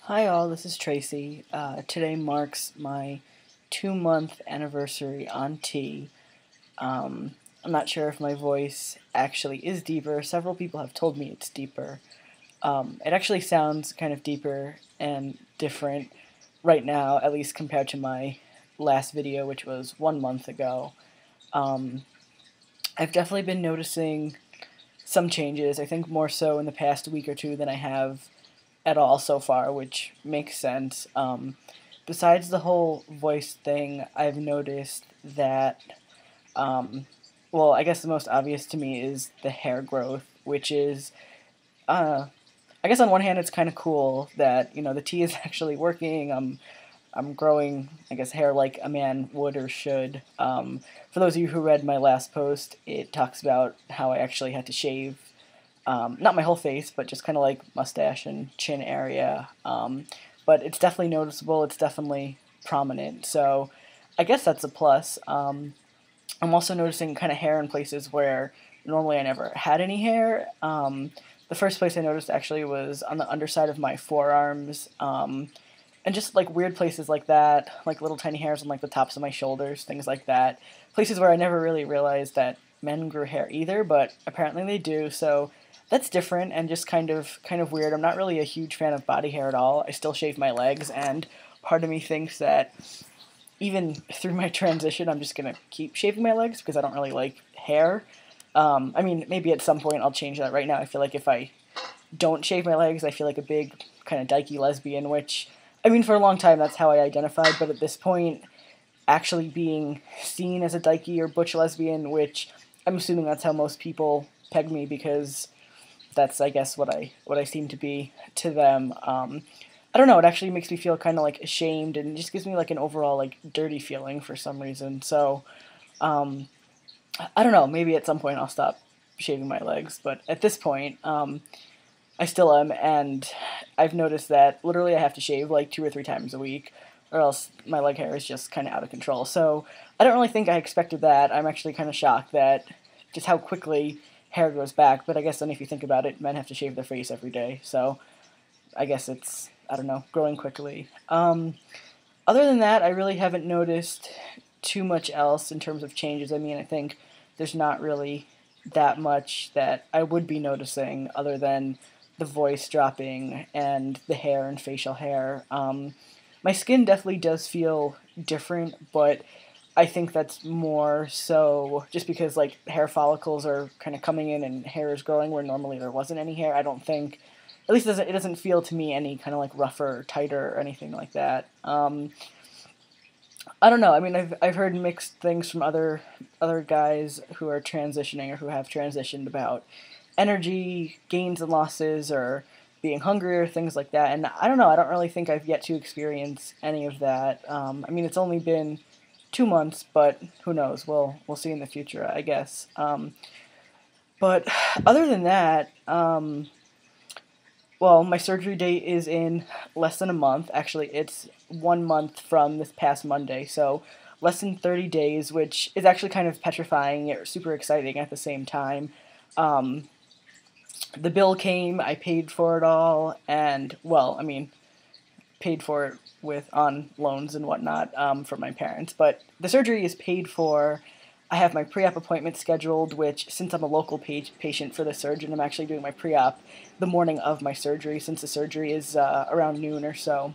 Hi all, this is Tracy. Today marks my 2-month anniversary on T. I'm not sure if my voice actually is deeper. Several people have told me it's deeper. It actually sounds kind of deeper and different right now, at least compared to my last video, which was 1 month ago. Um, I've definitely been noticing some changes, I think more so in the past week or two than I have at all so far, which makes sense. Besides the whole voice thing, I've noticed that, um, well, I guess the most obvious to me is the hair growth, which is, uh, I guess on one hand, it's kind of cool that, the tea is actually working. I'm growing, I guess, hair like a man would or should. For those of you who read my last post, it talks about how I actually had to shave not my whole face, but just kind of like mustache and chin area. But it's definitely noticeable. It's definitely prominent. So I guess that's a plus. I'm also noticing kind of hair in places where normally I never had any hair. The first place I noticed actually was on the underside of my forearms. And just like weird places like that, like little tiny hairs on like the tops of my shoulders, things like that. Places where I never really realized that men grew hair either, but apparently they do. So that's different and just kind of weird. I'm not really a huge fan of body hair at all. I still shave my legs, and part of me thinks that even through my transition, I'm just gonna keep shaving my legs because I don't really like hair. I mean, maybe at some point I'll change that. Right now, I feel like if I don't shave my legs, I feel like a big kind of dykey lesbian, which, I mean, for a long time that's how I identified, but at this point, actually being seen as a dykey or butch lesbian, which I'm assuming that's how most people peg me because that's, I guess, what I seem to be to them. I don't know. It actually makes me feel kind of like ashamed, and just gives me like an overall like dirty feeling for some reason. So um, I don't know. Maybe at some point I'll stop shaving my legs, but at this point, I still am, and I've noticed that literally I have to shave like 2 or 3 times a week, or else my leg hair is just kind of out of control. So I don't really think I expected that. I'm actually kind of shocked that just how quickly hair grows back. But I guess then if you think about it, men have to shave their face every day, so I guess it's, I don't know, growing quickly. Other than that, I really haven't noticed too much else in terms of changes. I mean, I think there's not really that much that I would be noticing other than the voice dropping and the hair and facial hair. My skin definitely does feel different, but I think that's more so just because like hair follicles are kind of coming in and hair is growing where normally there wasn't any hair. I don't think, at least it doesn't feel to me any kind of like rougher or tighter or anything like that. I don't know. I mean, I've heard mixed things from other guys who are transitioning or who have transitioned about energy gains and losses or being hungrier, things like that. And I don't know. I don't really think I've yet to experience any of that. I mean, it's only been 2 months, but who knows? We'll see in the future, I guess. But other than that, well, my surgery date is in less than a month. Actually, it's 1 month from this past Monday, so less than 30 days, which is actually kind of petrifying yet super exciting at the same time. Um, the bill came, I paid for it all, and, well, I mean, paid for it with on loans and whatnot from my parents, but the surgery is paid for. I have my pre-op appointment scheduled, which, since I'm a local patient for the surgeon, I'm actually doing my pre-op the morning of my surgery, since the surgery is around noon or so.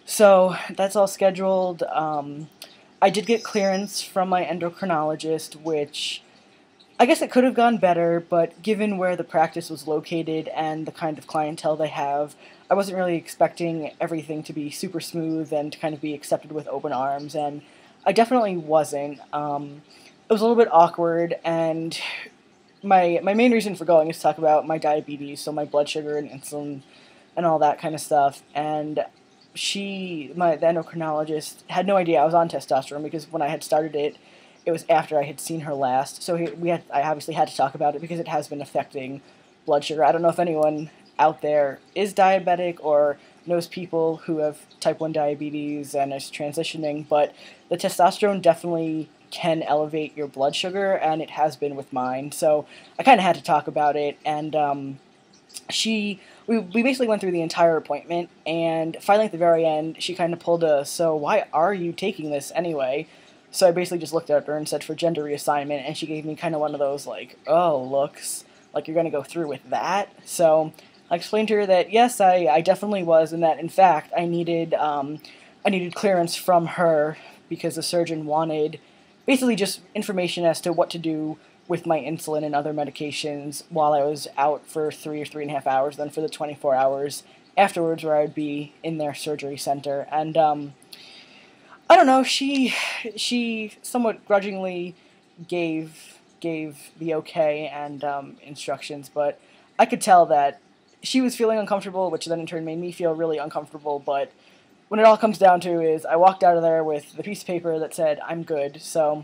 So that's all scheduled. I did get clearance from my endocrinologist, which I guess it could have gone better, but given where the practice was located and the kind of clientele they have, I wasn't really expecting everything to be super smooth and to kind of be accepted with open arms, and I definitely wasn't. It was a little bit awkward, and my main reason for going is to talk about my diabetes, so my blood sugar and insulin and all that kind of stuff. And the endocrinologist, had no idea I was on testosterone because when I had started it, it was after I had seen her last. So I obviously had to talk about it because it has been affecting blood sugar. I don't know if anyone out there is diabetic or knows people who have type 1 diabetes and is transitioning, but the testosterone definitely can elevate your blood sugar, and it has been with mine. So I kind of had to talk about it, and we basically went through the entire appointment, and finally at the very end, she kind of pulled a, so why are you taking this anyway? So I basically just looked at her and said for gender reassignment, and she gave me kind of one of those like, oh, looks, like you're going to go through with that. So I explained to her that yes, I definitely was, and that in fact I needed clearance from her because the surgeon wanted basically just information as to what to do with my insulin and other medications while I was out for 3 or 3.5 hours, then for the 24 hours afterwards where I would be in their surgery center. And I don't know, she somewhat grudgingly gave the okay and instructions, but I could tell that she was feeling uncomfortable, which then in turn made me feel really uncomfortable. But when it all comes down to is I walked out of there with the piece of paper that said I'm good, so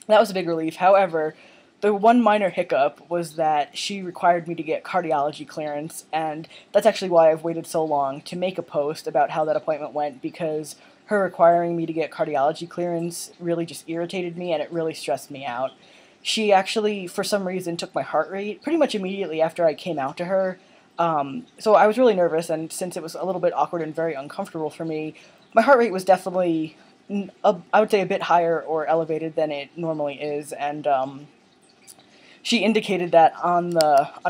that was a big relief. However, the one minor hiccup was that she required me to get cardiology clearance, and that's actually why I've waited so long to make a post about how that appointment went, because her requiring me to get cardiology clearance really just irritated me, and it really stressed me out. She actually, for some reason, took my heart rate pretty much immediately after I came out to her. So I was really nervous, and since it was a little bit awkward and very uncomfortable for me, my heart rate was definitely, I would say, a bit higher or elevated than it normally is, and she indicated that on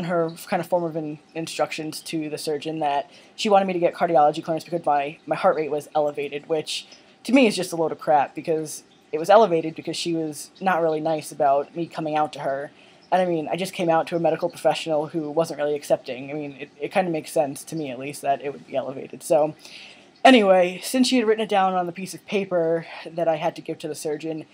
her kind of form of instructions to the surgeon that she wanted me to get cardiology clearance because my heart rate was elevated, which to me is just a load of crap, because it was elevated because she was not really nice about me coming out to her. And I mean, I just came out to a medical professional who wasn't really accepting. I mean, it kind of makes sense, to me at least, that it would be elevated. So anyway, since she had written it down on the piece of paper that I had to give to the surgeon,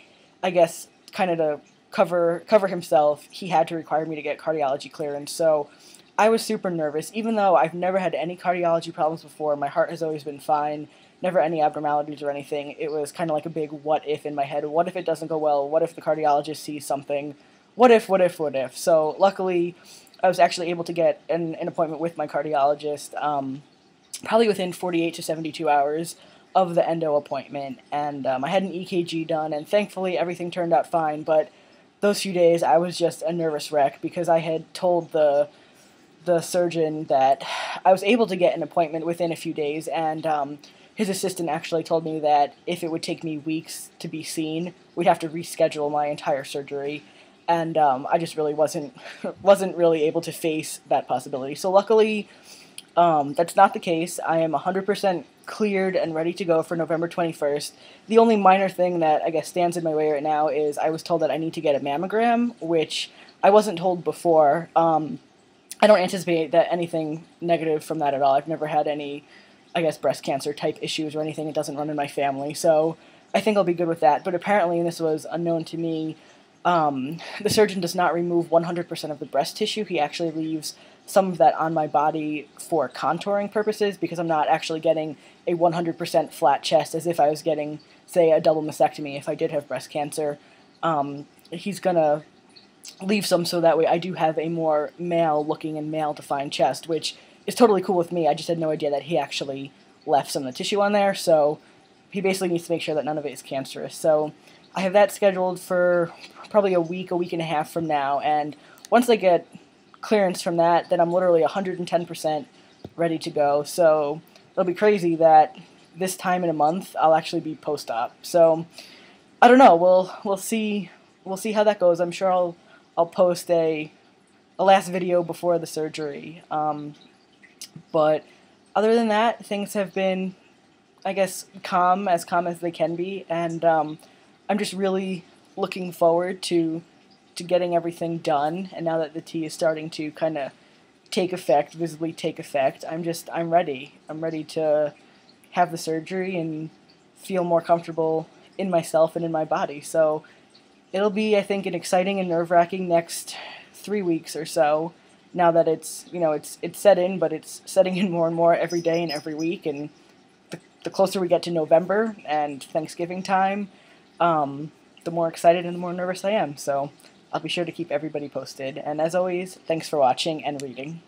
I guess kind of to cover himself, he had to require me to get cardiology clearance. So I was super nervous, even though I've never had any cardiology problems before. My heart has always been fine, never any abnormalities or anything. It was kind of like a big what if in my head. What if it doesn't go well? What if the cardiologist sees something? What if, what if, what if? So luckily, I was actually able to get an appointment with my cardiologist probably within 48 to 72 hours of the endo appointment. And I had an EKG done, and thankfully everything turned out fine. But those few days, I was just a nervous wreck because I had told the surgeon that I was able to get an appointment within a few days, and his assistant actually told me that if it would take me weeks to be seen, we'd have to reschedule my entire surgery. And I just really wasn't really able to face that possibility. So luckily, that's not the case. I am 100% cleared and ready to go for November 21st. The only minor thing that I guess stands in my way right now is I was told that I need to get a mammogram, which I wasn't told before. I don't anticipate that anything negative from that at all. I've never had any, I guess, breast cancer type issues or anything. It doesn't run in my family, so I think I'll be good with that. But apparently, and this was unknown to me, the surgeon does not remove 100% of the breast tissue. He actually leaves some of that on my body for contouring purposes, because I'm not actually getting a 100% flat chest as if I was getting, say, a double mastectomy if I did have breast cancer. He's going to leave some so that way I do have a more male-looking and male-defined chest, which is totally cool with me. I just had no idea that he actually left some of the tissue on there, so he basically needs to make sure that none of it is cancerous. So I have that scheduled for probably a week and a half from now, and once I get clearance from that, then I'm literally 110% ready to go. So it'll be crazy that this time in a month I'll actually be post-op. So I don't know. We'll see how that goes. I'm sure I'll post a last video before the surgery. But other than that, things have been, I guess, calm as they can be, and I'm just really looking forward to getting everything done. And now that the tea is starting to kind of visibly take effect, I'm ready. I'm ready to have the surgery and feel more comfortable in myself and in my body. So it'll be, I think, an exciting and nerve-wracking next 3 weeks or so. Now that it's set in, but it's setting in more and more every day and every week. And the closer we get to November and Thanksgiving time, the more excited and the more nervous I am. So I'll be sure to keep everybody posted. And as always, thanks for watching and reading.